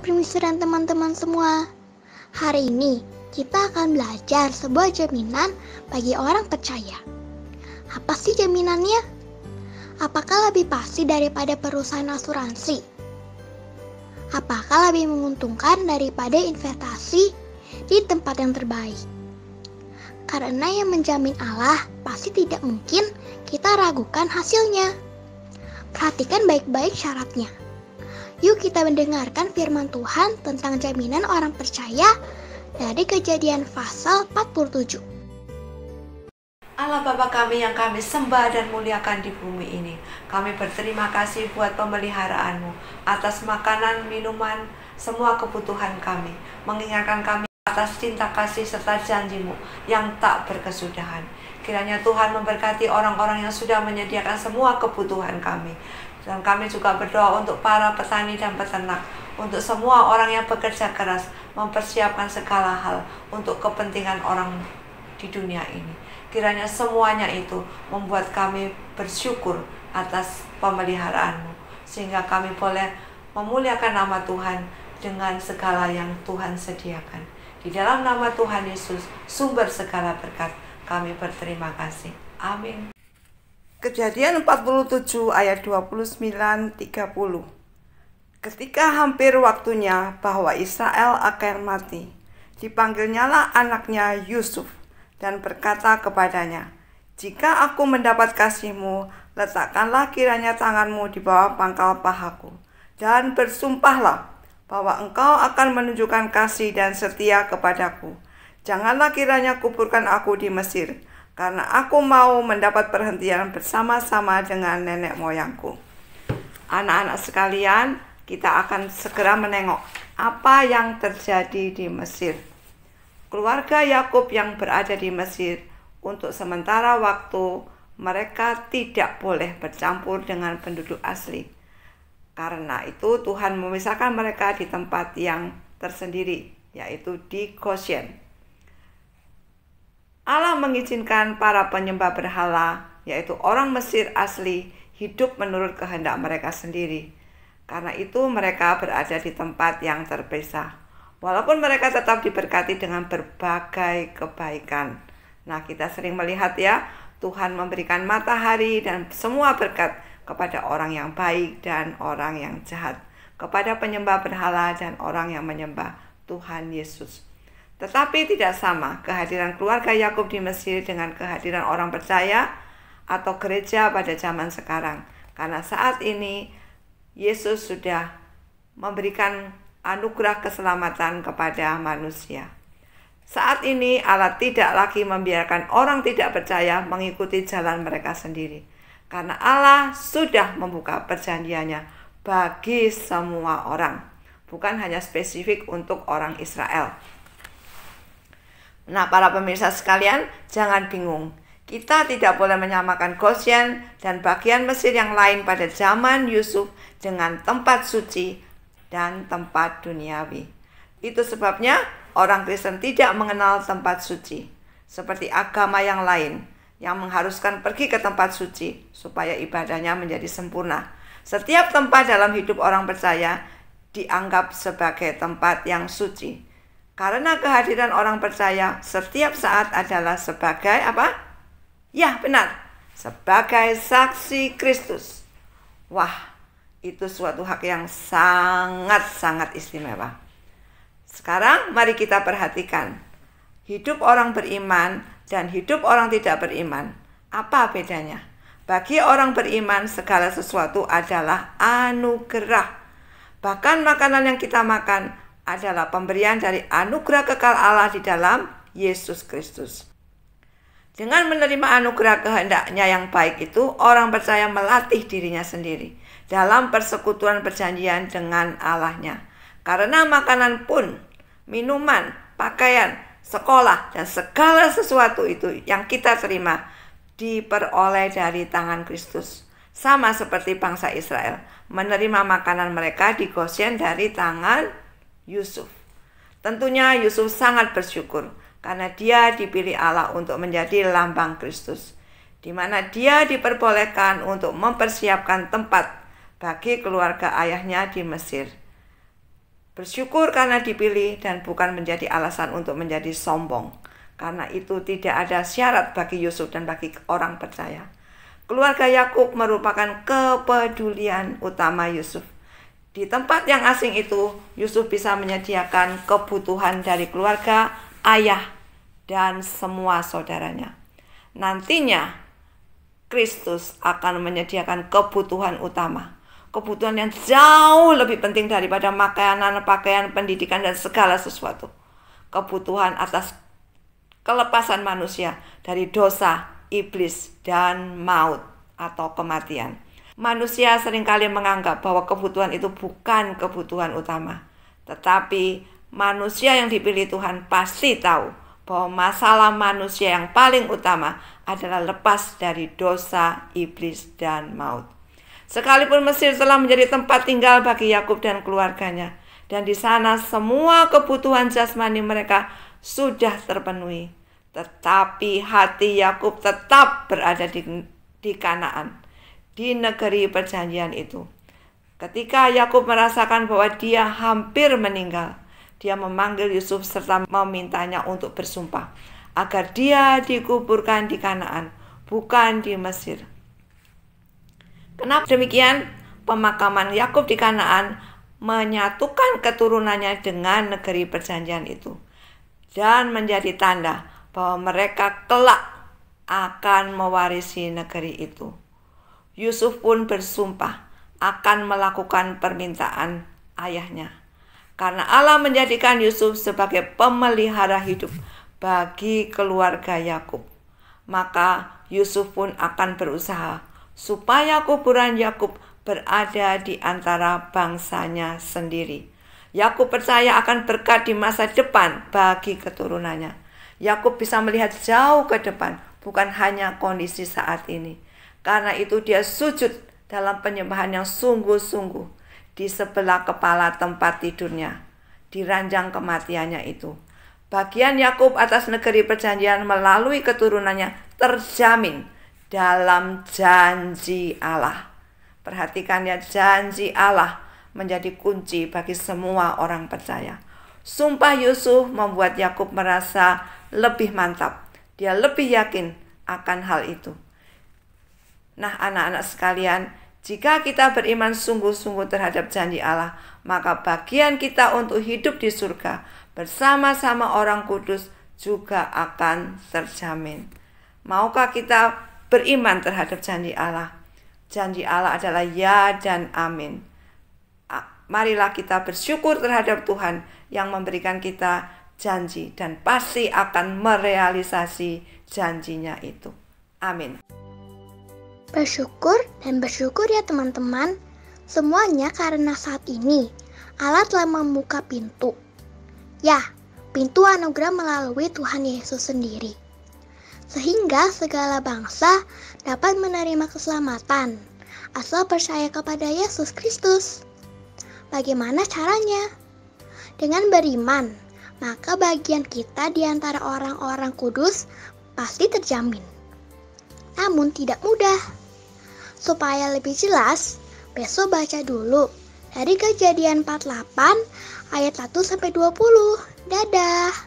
permisi dan teman-teman semua. Hari ini kita akan belajar sebuah jaminan bagi orang percaya. Apa sih jaminannya? Apakah lebih pasti daripada perusahaan asuransi? Apakah lebih menguntungkan daripada investasi di tempat yang terbaik? Karena yang menjamin Allah pasti tidak mungkin kita ragukan hasilnya. Perhatikan baik-baik syaratnya. Yuk kita mendengarkan firman Tuhan tentang jaminan orang percaya dari Kejadian pasal 47. Allah Bapa kami yang kami sembah dan muliakan di bumi ini, kami berterima kasih buat pemeliharaan-Mu atas makanan, minuman, semua kebutuhan kami, mengingatkan kami atas cinta kasih serta janji-Mu yang tak berkesudahan. Kiranya Tuhan memberkati orang-orang yang sudah menyediakan semua kebutuhan kami. Dan kami juga berdoa untuk para petani dan peternak, untuk semua orang yang bekerja keras, mempersiapkan segala hal untuk kepentingan orang di dunia ini. Kiranya semuanya itu membuat kami bersyukur atas pemeliharaan-Mu, sehingga kami boleh memuliakan nama Tuhan dengan segala yang Tuhan sediakan. Di dalam nama Tuhan Yesus, sumber segala berkat, kami berterima kasih. Amin. Kejadian 47 ayat 29-30. Ketika hampir waktunya bahwa Israel akan mati, dipanggilnyalah anaknya Yusuf dan berkata kepadanya, "Jika aku mendapat kasih-Mu, letakkanlah kiranya tangan-Mu di bawah pangkal pahaku, dan bersumpahlah bahwa Engkau akan menunjukkan kasih dan setia kepadaku. Janganlah kiranya kuburkan aku di Mesir, karena aku mau mendapat perhentian bersama-sama dengan nenek moyangku." Anak-anak sekalian, kita akan segera menengok apa yang terjadi di Mesir. Keluarga Yakub yang berada di Mesir, untuk sementara waktu mereka tidak boleh bercampur dengan penduduk asli. Karena itu Tuhan memisahkan mereka di tempat yang tersendiri, yaitu di Goshen. Allah mengizinkan para penyembah berhala, yaitu orang Mesir asli, hidup menurut kehendak mereka sendiri. Karena itu mereka berada di tempat yang terpisah. Walaupun mereka tetap diberkati dengan berbagai kebaikan. Nah, kita sering melihat ya, Tuhan memberikan matahari dan semua berkat kepada orang yang baik dan orang yang jahat, kepada penyembah berhala dan orang yang menyembah Tuhan Yesus. Tetapi tidak sama kehadiran keluarga Yakub di Mesir dengan kehadiran orang percaya atau gereja pada zaman sekarang. Karena saat ini Yesus sudah memberikan anugerah keselamatan kepada manusia. Saat ini Allah tidak lagi membiarkan orang tidak percaya mengikuti jalan mereka sendiri. Karena Allah sudah membuka perjanjiannya bagi semua orang, bukan hanya spesifik untuk orang Israel. Nah, para pemirsa sekalian, jangan bingung. Kita tidak boleh menyamakan Goshen dan bagian Mesir yang lain pada zaman Yusuf dengan tempat suci dan tempat duniawi. Itu sebabnya orang Kristen tidak mengenal tempat suci, seperti agama yang lain yang mengharuskan pergi ke tempat suci supaya ibadahnya menjadi sempurna. Setiap tempat dalam hidup orang percaya dianggap sebagai tempat yang suci. Karena kehadiran orang percaya setiap saat adalah sebagai apa? Ya, benar. Sebagai saksi Kristus. Wah, itu suatu hak yang sangat-sangat istimewa. Sekarang mari kita perhatikan. Hidup orang beriman dan hidup orang tidak beriman. Apa bedanya? Bagi orang beriman segala sesuatu adalah anugerah. Bahkan makanan yang kita makan adalah pemberian dari anugerah kekal Allah di dalam Yesus Kristus. Dengan menerima anugerah kehendaknya yang baik itu, orang percaya melatih dirinya sendiri dalam persekutuan perjanjian dengan Allahnya. Karena makanan pun, minuman, pakaian, sekolah, dan segala sesuatu itu yang kita terima diperoleh dari tangan Kristus. Sama seperti bangsa Israel menerima makanan mereka di Goshen dari tangan Yusuf. Tentunya Yusuf sangat bersyukur karena dia dipilih Allah untuk menjadi lambang Kristus, di mana dia diperbolehkan untuk mempersiapkan tempat bagi keluarga ayahnya di Mesir. Bersyukur karena dipilih dan bukan menjadi alasan untuk menjadi sombong. Karena itu tidak ada syarat bagi Yusuf dan bagi orang percaya. Keluarga Yakub merupakan kepedulian utama Yusuf. Di tempat yang asing itu, Yusuf bisa menyediakan kebutuhan dari keluarga, ayah, dan semua saudaranya. Nantinya, Kristus akan menyediakan kebutuhan utama. Kebutuhan yang jauh lebih penting daripada makanan, pakaian, pendidikan, dan segala sesuatu. Kebutuhan atas kelepasan manusia dari dosa, iblis, dan maut atau kematian. Manusia seringkali menganggap bahwa kebutuhan itu bukan kebutuhan utama. Tetapi manusia yang dipilih Tuhan pasti tahu bahwa masalah manusia yang paling utama adalah lepas dari dosa, iblis, dan maut. Sekalipun Mesir telah menjadi tempat tinggal bagi Yakub dan keluarganya, dan di sana semua kebutuhan jasmani mereka sudah terpenuhi, tetapi hati Yakub tetap berada di Kanaan, di negeri perjanjian itu. Ketika Yakub merasakan bahwa dia hampir meninggal, dia memanggil Yusuf serta memintanya untuk bersumpah agar dia dikuburkan di Kanaan, bukan di Mesir. Kenapa demikian? Pemakaman Yakub di Kanaan menyatukan keturunannya dengan negeri perjanjian itu dan menjadi tanda bahwa mereka kelak akan mewarisi negeri itu. Yusuf pun bersumpah akan melakukan permintaan ayahnya. Karena Allah menjadikan Yusuf sebagai pemelihara hidup bagi keluarga Yakub, maka Yusuf pun akan berusaha supaya kuburan Yakub berada di antara bangsanya sendiri. Yakub percaya akan berkat di masa depan bagi keturunannya. Yakub bisa melihat jauh ke depan, bukan hanya kondisi saat ini. Karena itu dia sujud dalam penyembahan yang sungguh-sungguh di sebelah kepala tempat tidurnya, di ranjang kematiannya itu. Bagian Yakub atas negeri perjanjian melalui keturunannya terjamin dalam janji Allah. Perhatikan ya, janji Allah menjadi kunci bagi semua orang percaya. Sumpah Yusuf membuat Yakub merasa lebih mantap. Dia lebih yakin akan hal itu. Nah, anak-anak sekalian, jika kita beriman sungguh-sungguh terhadap janji Allah, maka bagian kita untuk hidup di surga bersama-sama orang kudus juga akan terjamin. Maukah kita beriman terhadap janji Allah? Janji Allah adalah ya dan amin. Marilah kita bersyukur terhadap Tuhan yang memberikan kita janji dan pasti akan merealisasi janjinya itu. Amin. Bersyukur dan bersyukur ya teman-teman. Semuanya karena saat ini Allah telah membuka pintu. Ya, pintu anugerah melalui Tuhan Yesus sendiri. Sehingga segala bangsa dapat menerima keselamatan asal percaya kepada Yesus Kristus. Bagaimana caranya? Dengan beriman, maka bagian kita di antara orang-orang kudus pasti terjamin. Namun tidak mudah. Supaya lebih jelas, besok baca dulu dari Kejadian 48 ayat 1-20. Dadah.